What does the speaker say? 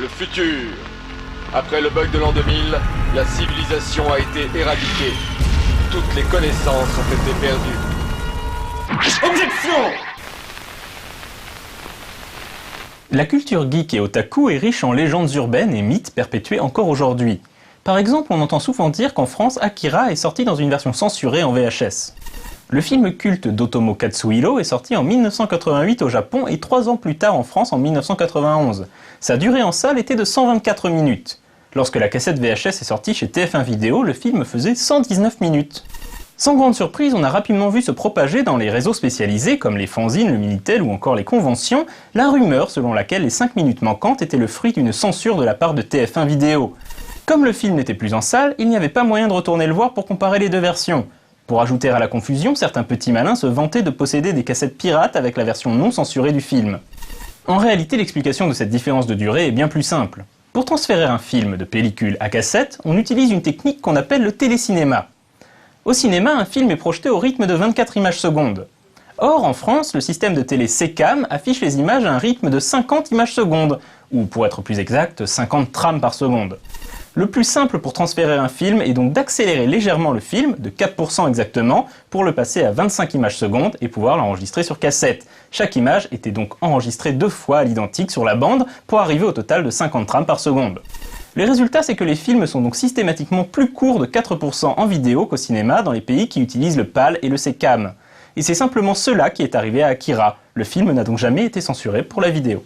Le futur. Après le bug de l'an 2000, la civilisation a été éradiquée. Toutes les connaissances ont été perdues. Objection! La culture geek et otaku est riche en légendes urbaines et mythes perpétués encore aujourd'hui. Par exemple, on entend souvent dire qu'en France, Akira est sorti dans une version censurée en VHS. Le film culte d'Otomo Katsuhiro est sorti en 1988 au Japon et 3 ans plus tard en France en 1991. Sa durée en salle était de 124 minutes. Lorsque la cassette VHS est sortie chez TF1 Vidéo, le film faisait 119 minutes. Sans grande surprise, on a rapidement vu se propager dans les réseaux spécialisés comme les fanzines, le Minitel ou encore les conventions, la rumeur selon laquelle les 5 minutes manquantes étaient le fruit d'une censure de la part de TF1 Vidéo. Comme le film n'était plus en salle, il n'y avait pas moyen de retourner le voir pour comparer les deux versions. Pour ajouter à la confusion, certains petits malins se vantaient de posséder des cassettes pirates avec la version non censurée du film. En réalité, l'explication de cette différence de durée est bien plus simple. Pour transférer un film de pellicule à cassette, on utilise une technique qu'on appelle le télécinéma. Au cinéma, un film est projeté au rythme de 24 images secondes. Or, en France, le système de télé SECAM affiche les images à un rythme de 50 images secondes, ou pour être plus exact, 50 trames par seconde. Le plus simple pour transférer un film est donc d'accélérer légèrement le film, de 4% exactement, pour le passer à 25 images secondes et pouvoir l'enregistrer sur cassette. Chaque image était donc enregistrée 2 fois à l'identique sur la bande pour arriver au total de 50 trames par seconde. Le résultat, c'est que les films sont donc systématiquement plus courts de 4% en vidéo qu'au cinéma dans les pays qui utilisent le PAL et le SECAM. Et c'est simplement cela qui est arrivé à Akira. Le film n'a donc jamais été censuré pour la vidéo.